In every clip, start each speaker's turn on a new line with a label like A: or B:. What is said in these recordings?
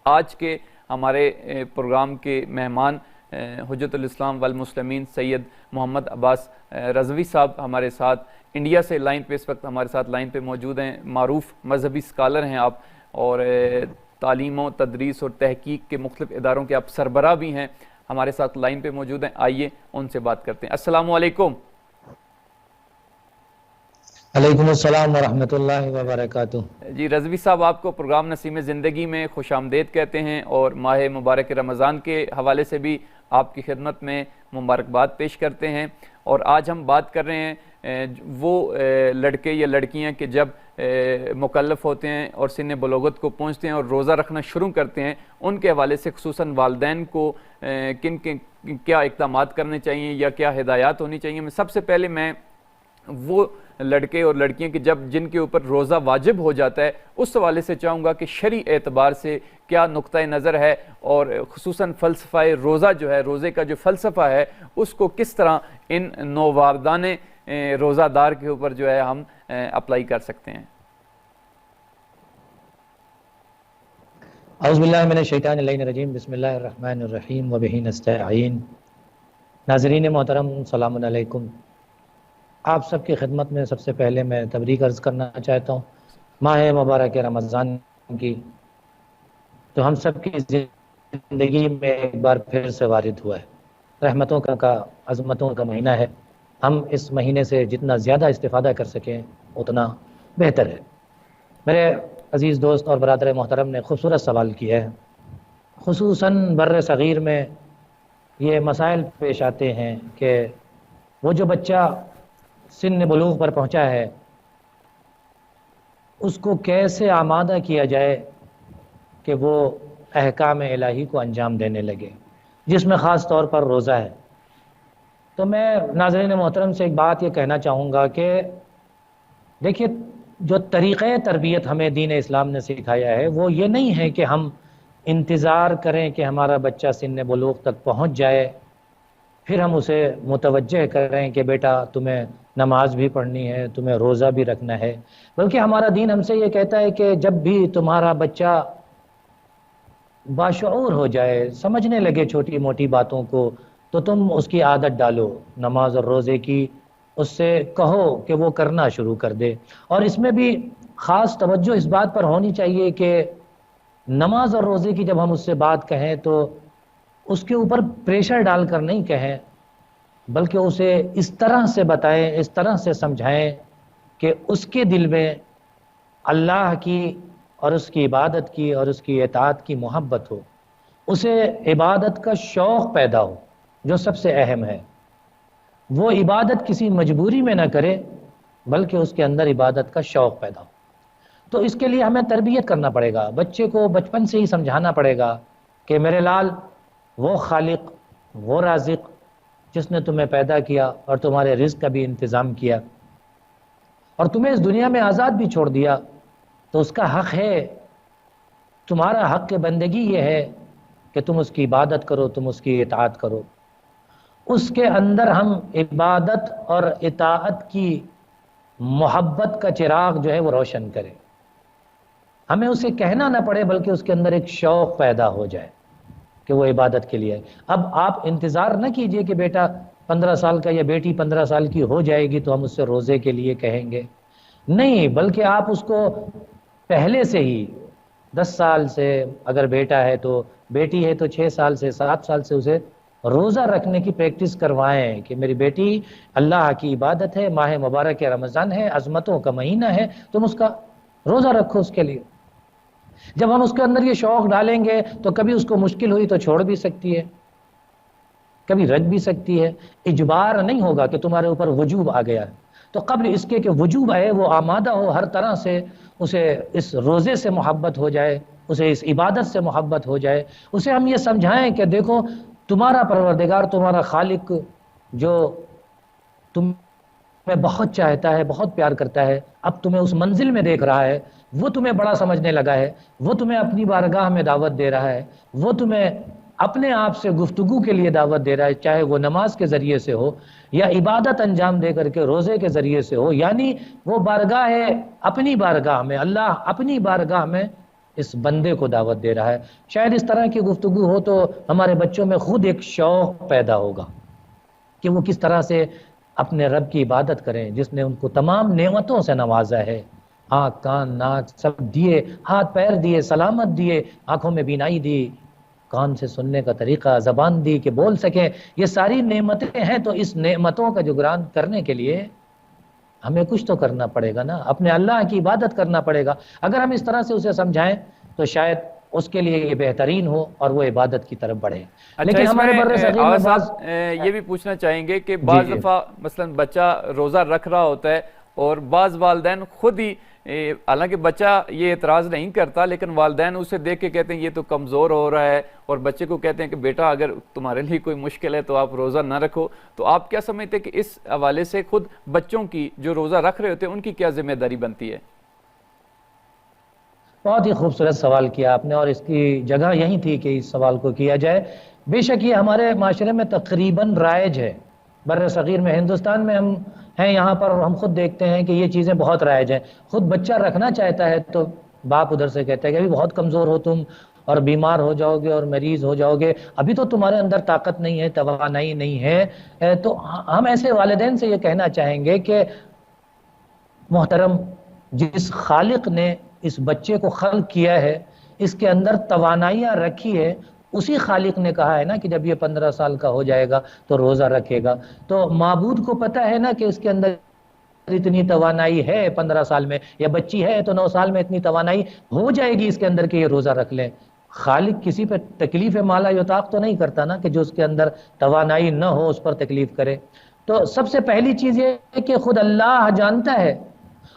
A: آج کے ہمارے پروگرام کے مہمان حجت الاسلام والمسلمین سید محمد عباس رضوی صاحب ہمارے ساتھ انڈیا سے لائن پہ اس وقت ہمارے ساتھ لائن پہ موجود ہیں۔ معروف مذہبی اسکالر ہیں آپ، اور تعلیم و تدریس اور تحقیق کے مختلف اداروں کے آپ سربراہ بھی ہیں، ہمارے ساتھ لائن پہ موجود ہیں۔ آئیے ان سے بات کرتے ہیں۔ السلام علیکم۔
B: علیکم السلام ورحمۃ اللہ وبرکاتہ۔
A: جی رضوی صاحب، آپ کو پروگرام نسیم زندگی میں خوش آمدید کہتے ہیں، اور ماہ مبارک رمضان کے حوالے سے بھی آپ کی خدمت میں مبارکباد پیش کرتے ہیں۔ اور آج ہم بات کر رہے ہیں وہ لڑکے یا لڑکیاں کہ جب مکلف ہوتے ہیں اور سن بلوغت کو پہنچتے ہیں اور روزہ رکھنا شروع کرتے ہیں، ان کے حوالے سے خصوصاً والدین کو کیا اقدامات کرنے چاہیے یا کیا ہدایات ہونی چاہیے۔ سب سے پہلے میں وہ لڑکے اور لڑکیاں کہ جن کے اوپر روزہ واجب ہو جاتا ہے، اس حوالے سے چاہوں گا کہ شرعی اعتبار سے کیا نقطہ نظر ہے، اور خصوصاً فلسفہ روزہ جو ہے، روزے کا جو فلسفہ ہے، اس کو کس طرح ان نوآوردان روزہ دار کے اوپر جو ہے ہم اپلائی کر سکتے ہیں۔
B: اعوذ باللہ من الشیطان اللعین الرجیم، بسم اللہ الرحمن الرحیم وبہ نستعین۔ ناظرین محترم، السلام علیکم۔ آپ سب کی خدمت میں سب سے پہلے میں تبریک عرض کرنا چاہتا ہوں ماہ مبارک رمضان کی، تو ہم سب کی زندگی میں ایک بار پھر سے وارد ہوا ہے۔ رحمتوں کا عظمتوں کا مہینہ ہے، ہم اس مہینے سے جتنا زیادہ استفادہ کر سکیں اتنا بہتر ہے۔ میرے عزیز دوست اور برادر محترم نے خوبصورت سوال کیا ہے۔ خصوصاً بر صغیر میں یہ مسائل پیش آتے ہیں کہ وہ جو بچہ سن بلوغ پر پہنچا ہے، اس کو کیسے آمادہ کیا جائے کہ وہ احکام الہی کو انجام دینے لگے، جس میں خاص طور پر روزہ ہے۔ تو میں ناظرین محترم سے ایک بات یہ کہنا چاہوں گا کہ دیکھیے، جو طریقہ تربیت ہمیں دین اسلام نے سکھایا ہے وہ یہ نہیں ہے کہ ہم انتظار کریں کہ ہمارا بچہ سن بلوغ تک پہنچ جائے، پھر ہم اسے متوجہ کریں کہ بیٹا تمہیں نماز بھی پڑھنی ہے، تمہیں روزہ بھی رکھنا ہے، بلکہ ہمارا دین ہم سے یہ کہتا ہے کہ جب بھی تمہارا بچہ باشعور ہو جائے، سمجھنے لگے چھوٹی موٹی باتوں کو، تو تم اس کی عادت ڈالو نماز اور روزے کی، اس سے کہو کہ وہ کرنا شروع کر دے۔ اور اس میں بھی خاص توجہ اس بات پر ہونی چاہیے کہ نماز اور روزے کی جب ہم اس سے بات کہیں تو اس کے اوپر پریشر ڈال کر نہیں کہیں، بلکہ اسے اس طرح سے بتائیں، اس طرح سے سمجھائیں کہ اس کے دل میں اللہ کی اور اس کی عبادت کی اور اس کی اطاعت کی محبت ہو، اسے عبادت کا شوق پیدا ہو، جو سب سے اہم ہے۔ وہ عبادت کسی مجبوری میں نہ کرے، بلکہ اس کے اندر عبادت کا شوق پیدا ہو۔ تو اس کے لیے ہمیں تربیت کرنا پڑے گا، بچے کو بچپن سے ہی سمجھانا پڑے گا کہ میرے لال، وہ خالق، وہ رازق جس نے تمہیں پیدا کیا اور تمہارے رزق کا بھی انتظام کیا اور تمہیں اس دنیا میں آزاد بھی چھوڑ دیا، تو اس کا حق ہے، تمہارا حق بندگی یہ ہے کہ تم اس کی عبادت کرو، تم اس کی اطاعت کرو۔ اس کے اندر ہم عبادت اور اطاعت کی محبت کا چراغ جو ہے وہ روشن کریں، ہمیں اسے کہنا نہ پڑے بلکہ اس کے اندر ایک شوق پیدا ہو جائے کہ وہ عبادت کے لیے۔ اب آپ انتظار نہ کیجئے کہ بیٹا 15 سال کا یا بیٹی 15 سال کی ہو جائے گی تو ہم اس سے روزے کے لیے کہیں گے، نہیں، بلکہ آپ اس کو پہلے سے ہی 10 سال سے، اگر بیٹا ہے تو بیٹی ہے تو 6 سال سے 7 سال سے اسے روزہ رکھنے کی پریکٹس کروائیں کہ میری بیٹی اللہ کی عبادت ہے، ماہ مبارک رمضان ہے، عظمتوں کا مہینہ ہے، تم اس کا روزہ رکھو اس کے لیے۔ جب ہم اس کے اندر یہ شوق ڈالیں گے تو کبھی اس کو مشکل ہوئی تو چھوڑ بھی سکتی ہے، کبھی رج بھی سکتی ہے، اجبار نہیں ہوگا کہ تمہارے اوپر وجوب آ گیا ہے۔ تو قبل اس کے کہ وجوب ہے وہ آمادہ ہو، ہر طرح سے اسے اس روزے سے محبت ہو جائے، اسے اس عبادت سے محبت ہو جائے، اسے ہم یہ سمجھائیں کہ دیکھو تمہارا پروردگار، تمہارا خالق جو تمہیں بہت چاہتا ہے، بہت پیار کرتا ہے، اب تمہیں اس منزل میں دیکھ رہا ہے، وہ تمہیں بڑا سمجھنے لگا ہے، وہ تمہیں اپنی بارگاہ میں دعوت دے رہا ہے، وہ تمہیں اپنے آپ سے گفتگو کے لیے دعوت دے رہا ہے، چاہے وہ نماز کے ذریعے سے ہو یا عبادت انجام دے کر کے روزے کے ذریعے سے ہو، یعنی وہ بارگاہ ہے، اپنی بارگاہ میں اللہ اپنی بارگاہ میں اس بندے کو دعوت دے رہا ہے۔ شاید اس طرح کی گفتگو ہو تو ہمارے بچوں میں خود ایک شوق پیدا ہوگا کہ وہ کس طرح سے اپنے رب کی عبادت کریں جس نے ان کو تمام نعمتوں سے نوازا ہے، آنکھ کان ناک سب دیے، ہاتھ پیر دیے، سلامت دیے، آنکھوں میں بینائی دی، کان سے سننے کا طریقہ، زبان دی کہ بول سکیں، یہ ساری نعمتیں ہیں۔ تو اس نعمتوں کا جبران کرنے کے لیے ہمیں کچھ تو کرنا پڑے گا نا، اپنے اللہ کی عبادت کرنا پڑے گا۔ اگر ہم اس طرح سے اسے سمجھائیں تو شاید اس کے لیے یہ بہترین ہو اور وہ عبادت کی طرف بڑھے۔ لیکن ہمارے بر صغیر میں بعض
A: یہ بھی پوچھنا چاہیں گے کہ بعض دفعہ مثلا بچہ روزہ رکھ رہا ہوتا ہے اور بعض والدین خود ہی، حالانکہ بچہ یہ اعتراض نہیں کرتا لیکن والدین اسے دیکھ کے کہتے ہیں یہ تو کمزور ہو رہا ہے، اور بچے کو کہتے ہیں کہ بیٹا اگر تمہارے لیے کوئی مشکل ہے تو آپ روزہ نہ رکھو۔ تو آپ کیا سمجھتے ہیں کہ اس حوالے سے خود بچوں کی جو روزہ رکھ رہے ہوتے ہیں ان کی کیا ذمہ داری بنتی ہے؟
B: بہت ہی خوبصورت سوال کیا آپ نے، اور اس کی جگہ یہی تھی کہ اس سوال کو کیا جائے۔ بے شک یہ ہمارے معاشرے میں تقریباً رائج ہے، بر صغیر میں، ہندوستان میں ہم ہیں یہاں پر، اور ہم خود دیکھتے ہیں کہ یہ چیزیں بہت رائج ہیں۔ خود بچہ رکھنا چاہتا ہے تو باپ ادھر سے کہتا ہے کہ ابھی بہت کمزور ہو تم، اور بیمار ہو جاؤ گے اور مریض ہو جاؤ گے، ابھی تو تمہارے اندر طاقت نہیں ہے، توانائی نہیں ہے۔ تو ہم ایسے والدین سے یہ کہنا چاہیں گے کہ محترم، جس خالق نے اس بچے کو خلق کیا ہے، اس کے اندر توانائیاں رکھی ہے، اسی خالق نے کہا ہے نا کہ جب یہ 15 سال کا ہو جائے گا تو روزہ رکھے گا۔ تو معبود کو پتہ ہے نا کہ اس کے اندر اتنی توانائی ہے 15 سال میں، یا بچی ہے تو 9 سال میں اتنی توانائی ہو جائے گی اس کے اندر کہ یہ روزہ رکھ لیں۔ خالق کسی پہ تکلیف مالا یطاق تو نہیں کرتا نا کہ جو اس کے اندر توانائی نہ ہو اس پر تکلیف کرے۔ تو سب سے پہلی چیز یہ ہے کہ خود اللہ جانتا ہے،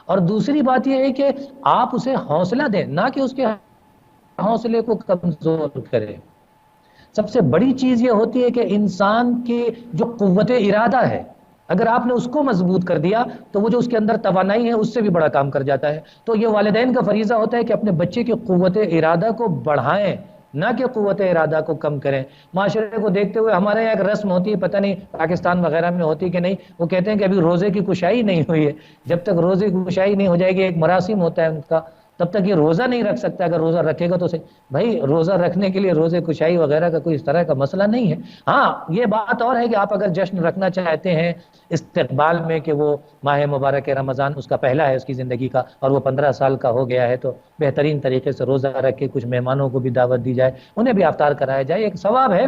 B: اور دوسری بات یہ ہے کہ آپ اسے حوصلہ دیں، نہ کہ اس کے حوصلے کو کمزور کرے۔ سب سے بڑی چیز یہ ہوتی ہے کہ انسان کی جو قوت ارادہ ہے، اگر آپ نے اس کو مضبوط کر دیا تو وہ جو اس کے اندر توانائی ہے اس سے بھی بڑا کام کر جاتا ہے۔ تو یہ والدین کا فریضہ ہوتا ہے کہ اپنے بچے کی قوت ارادہ کو بڑھائیں، نہ کہ قوت ارادہ کو کم کریں۔ معاشرے کو دیکھتے ہوئے ہمارے یہاں ایک رسم ہوتی ہے، پتہ نہیں پاکستان وغیرہ میں ہوتی کہ نہیں، وہ کہتے ہیں کہ ابھی روزے کی کشائی نہیں ہوئی ہے۔ جب تک روزے کی کشائی نہیں ہو جائے گی، ایک مراسم ہوتا ہے ان کا، تب تک یہ روزہ نہیں رکھ سکتا۔ اگر روزہ رکھے گا تو صحیح۔ بھائی روزہ رکھنے کے لیے روزے کشائی وغیرہ کا کوئی اس طرح کا مسئلہ نہیں ہے۔ ہاں یہ بات اور ہے کہ آپ اگر جشن رکھنا چاہتے ہیں استقبال میں کہ وہ ماہ مبارک رمضان اس کا پہلا ہے اس کی زندگی کا، اور وہ 15 سال کا ہو گیا ہے، تو بہترین طریقے سے روزہ رکھ کے کچھ مہمانوں کو بھی دعوت دی جائے، انہیں بھی افطار کرایا جائے، ایک ثواب ہے۔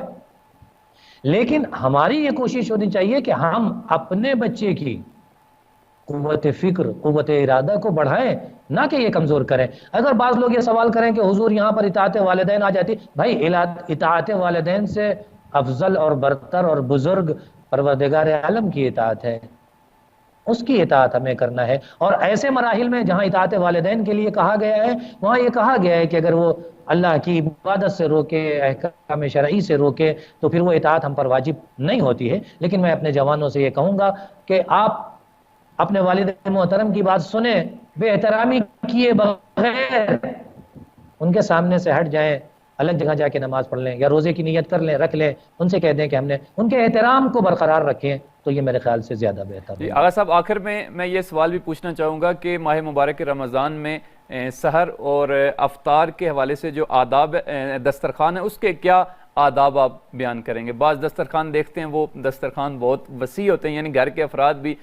B: لیکن ہماری یہ کوشش ہونی چاہیے کہ ہم اپنے بچے کی قوت فکر، قوت ارادہ کو بڑھائیں، نہ کہ یہ کمزور کریں۔ اگر بعض لوگ یہ سوال کریں کہ حضور یہاں پر اطاعت والدین آ جاتی، بھائی اطاعت والدین سے افضل اور برتر اور بزرگ پروردگار عالم کی اطاعت ہے، اس کی اطاعت ہمیں کرنا ہے۔ اور ایسے مراحل میں جہاں اطاعت والدین کے لیے کہا گیا ہے، وہاں یہ کہا گیا ہے کہ اگر وہ اللہ کی عبادت سے روکے، احکام شرعی سے روکے، تو پھر وہ اطاعت ہم پر واجب نہیں ہوتی ہے۔ لیکن میں اپنے جوانوں سے یہ کہوں گا کہ آپ اپنے والد محترم کی بات سنیں، بے احترامی کیے بغیر ان کے سامنے سے ہٹ جائیں، الگ جگہ جا کے نماز پڑھ لیں، یا روزے کی نیت کر لیں، رکھ لیں، ان سے کہہ دیں کہ ہم نے ان کے احترام کو برقرار رکھیں، تو یہ میرے خیال سے زیادہ بہتر ہے۔
A: آغا صاحب، آخر میں یہ سوال بھی پوچھنا چاہوں گا کہ ماہ مبارک رمضان میں سحر اور افطار کے حوالے سے جو آداب دسترخوان ہے اس کے کیا آداب آپ بیان کریں گے؟ بعض دسترخوان دیکھتے ہیں وہ دسترخوان بہت وسیع ہوتے ہیں، یعنی گھر کے افراد بھی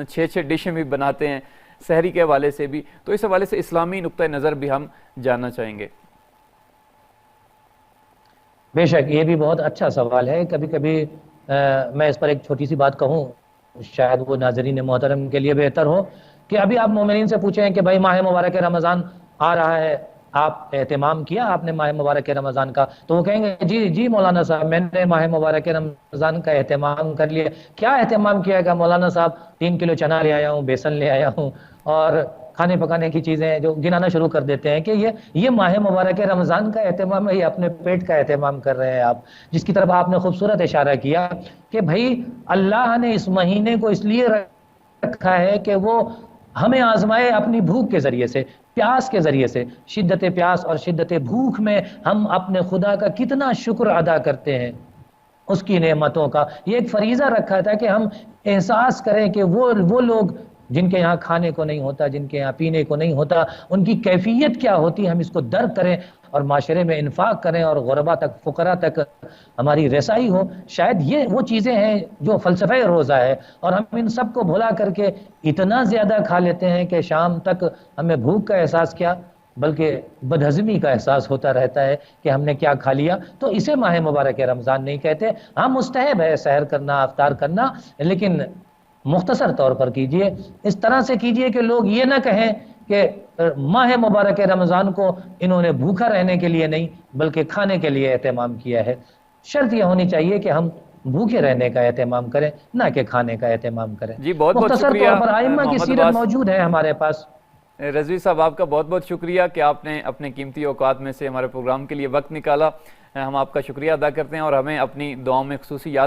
A: 6 ڈشیں بھی بناتے ہیں سحری کے حوالے سے بھی، تو اس حوالے سے اسلامی نقطہ نظر بھی ہم جاننا چاہیں گے۔
B: بے شک یہ بھی بہت اچھا سوال ہے۔ کبھی کبھی میں اس پر ایک چھوٹی سی بات کہوں، شاید وہ ناظرین محترم کے لیے بہتر ہو کہ ابھی آپ مومنین سے پوچھیں کہ بھائی ماہ مبارک رمضان آ رہا ہے، آپ اہتمام کیا آپ نے ماہ مبارک رمضان کا؟ تو وہ کہیں گے جی مولانا صاحب میں نے ماہ مبارک رمضان کا اہتمام کر لیا۔ کیا اہتمام کیا گا مولانا صاحب؟ 3 کلو چنا لے آیا ہوں، بیسن لے آیا ہوں، اور کھانے پکانے کی چیزیں جو گنانا شروع کر دیتے ہیں کہ یہ ماہ مبارک رمضان کا اہتمام ہے، یہ اپنے پیٹ کا اہتمام کر رہے ہیں آپ، جس کی طرف آپ نے خوبصورت اشارہ کیا کہ بھائی اللہ نے اس مہینے کو اس لیے رکھا ہے کہ وہ ہمیں آزمائے اپنی بھوک کے ذریعے سے، پیاس کے ذریعے سے۔ شدت پیاس اور شدت بھوک میں ہم اپنے خدا کا کتنا شکر ادا کرتے ہیں، اس کی نعمتوں کا۔ یہ ایک فریضہ رکھا تھا کہ ہم احساس کریں کہ وہ لوگ جن کے یہاں کھانے کو نہیں ہوتا، جن کے یہاں پینے کو نہیں ہوتا، ان کی کیفیت کیا ہوتی ہے، ہم اس کو درک کریں اور معاشرے میں انفاق کریں اور غربا تک، فقراء تک ہماری رسائی ہو۔ شاید یہ وہ چیزیں ہیں جو فلسفہ روزہ ہے، اور ہم ان سب کو بھلا کر کے اتنا زیادہ کھا لیتے ہیں کہ شام تک ہمیں بھوک کا احساس کیا بلکہ بدہضمی کا احساس ہوتا رہتا ہے کہ ہم نے کیا کھا لیا۔ تو اسے ماہ مبارک رمضان نہیں کہتے۔ ہاں مستحب ہے سحر کرنا، افطار کرنا، لیکن مختصر طور پر کیجئے، اس طرح سے کیجئے کہ لوگ یہ نہ کہیں کہ ماہ مبارک رمضان کو انہوں نے بھوکا رہنے کے لیے نہیں بلکہ کھانے کے لیے اہتمام کیا ہے۔ شرط یہ ہونی چاہیے کہ ہم بھوکے رہنے کا اہتمام کریں، نہ کہ کھانے کا اہتمام کریں۔
A: جی بہت بہت
B: مختصر
A: شکریہ
B: طور پر آئمہ کی
A: محمد
B: سیرت
A: عباس
B: موجود ہے ہمارے پاس۔
A: رضوی صاحب، آپ کا بہت بہت شکریہ کہ آپ نے اپنے قیمتی اوقات میں سے ہمارے پروگرام کے لیے وقت نکالا۔ ہم آپ کا شکریہ ادا کرتے ہیں اور ہمیں اپنی دعاؤں میں خصوصی یاد